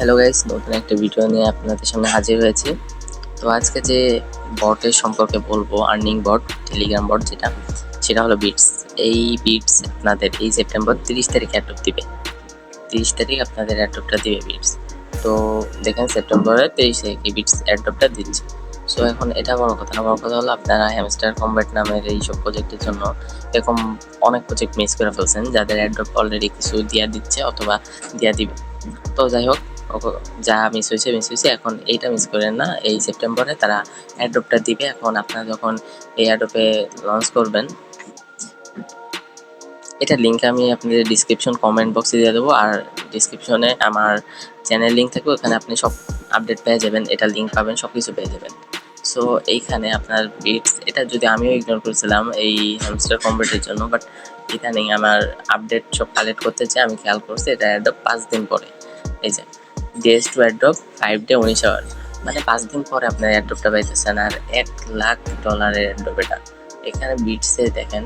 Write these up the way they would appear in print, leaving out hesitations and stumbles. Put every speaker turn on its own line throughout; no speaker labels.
Hello guys, নতুন একটা video নিয়ে আপনাদের সামনে হাজির হয়েছি। তো আজকে যে বটের সম্পর্কে বলবো, আর্নিং বট, টেলিগ্রাম বট সেটা হলো বিটস। এই বিটস আপনাদের এই সেপ্টেম্বর 30 তারিখ অ্যাড্রপ দিবে। 30 তারিখ আপনাদের অ্যাড্রপটা দিবে বিটস। তো দেখেন সেপ্টেম্বরের 23 তারিখে বিটস অ্যাড্রপটা দিচ্ছে। সো এখন এটা বড় কথা না, বড় কথা হলো আপনারা হ্যামস্টার কম্ব্যাট নামের এইসব প্রজেক্টের জন্য এরকম অনেক প্রজেক্ট মিস করে ফেলছেন, যাদের অ্যাড্রপ অলরেডি কিছু দিয়া দিচ্ছে অথবা দিয়া দিবে। তো যাই হোক, যা মিস হয়েছে, এখন এইটা মিস করেন না। এই সেপ্টেম্বরে তারা অ্যাড্রপটা দিবে। এখন আপনারা যখন এই অ্যাড্রপে লঞ্চ করবেন, এটা লিঙ্ক আমি আপনাদের ডিসক্রিপশন কমেন্ট বক্সে দিয়ে দেবো, আর ডিসক্রিপশনে আমার চ্যানেল লিঙ্ক থাকবে, ওখানে আপনি সব আপডেট পেয়ে যাবেন, এটা লিঙ্ক পাবেন, সব কিছু পেয়ে যাবেন। সো এইখানে আপনার বিটস, এটা যদি আমিও ইগনোর করেছিলাম এই হ্যামস্টার কম্ব্যাটের জন্য, বাট ইদানিং আমার আপডেট সব কালেক্ট করতে চাই, আমি খেয়াল করছি এটা অ্যাড্রপ 5 দিন পরে। এই যে ডেজ টু অ্যাড্রপ 5 ডে 19 আওয়ার, মানে 5 দিন পরে আপনার অ্যাড্রপটা পাইতেছেন। আর $1,00,000 অ্যাড্রপ এটা। এখানে বিটসে দেখেন,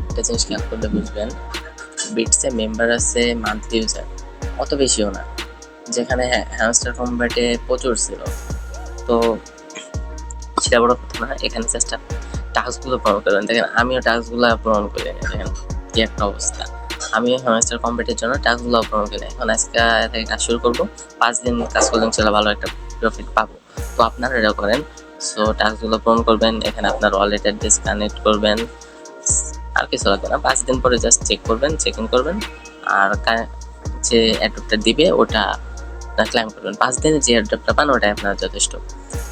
একটা জিনিস খেয়াল করলে বুঝবেন, বিটসে মেম্বার আছে মান্থলি ইউজার অত বেশিও না, যেখানে হ্যামস্টার কম্ব্যাটে প্রচুর ছিল। তো সেটা বড় কথা না, এখানে জাস্ট টাস্কগুলো পূরণ করবেন। দেখেন আমিও টাস্কগুলো পূরণ করি না, দেখেন কি একটা অবস্থা। আমিও হ্যামস্টার কম্ব্যাটের জন্য টাস্কগুলো পূরণ করি। এখন আজকে থেকে কাজ শুরু করবো, 5 দিন কাজ করলে ইনশাল্লাহ ভালো একটা প্রফিট পাবো। তো আপনারা এটা করেন। সো টাস্কগুলো পূরণ করবেন, এখানে আপনার ওয়ালেট অ্যাড্রেস কানেক্ট করবেন, আর কিছু লাগবে না। 5 দিন পরে জাস্ট চেক করবেন, চেক ইন করবেন, আর যে অ্যাড্রপটা দিবে ওটা ক্লেম করবেন। 5 দিনে যে অ্যাড্রপটা পান ওটাই আপনার যথেষ্ট।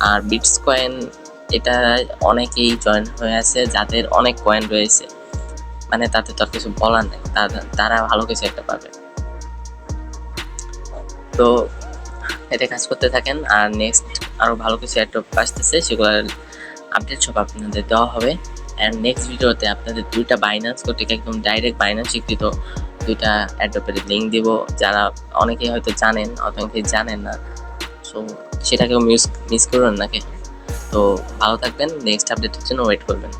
আর বিটস কয়েন, এটা অনেকেই জয়েন হয়ে আছে যাদের অনেক কয়েন রয়েছে, মানে তাতে তো আর কিছু বলার নেই, তারা ভালো কিছু একটা পাবে। তো এটা কাজ করতে থাকেন, আর নেক্সট আরও ভালো কিছু অ্যাড্রপ আসতেছে, সেগুলোর আপডেট সব আপনাদের দেওয়া হবে। অ্যান্ড নেক্সট ভিডিওতে আপনাদের 2টা বাইন্যান্স কোটিকে একদম ডাইরেক্ট বাইন্যান্স স্বীকৃত 2টা অ্যাড্রপের লিঙ্ক দিব, যারা অনেকেই হয়তো জানেন, অনেকেই জানেন না। সো সেটাকেও মিস করবেন নাকি। তো ভালো থাকবেন, নেক্সট আপডেটের জন্য ওয়েট করবেন।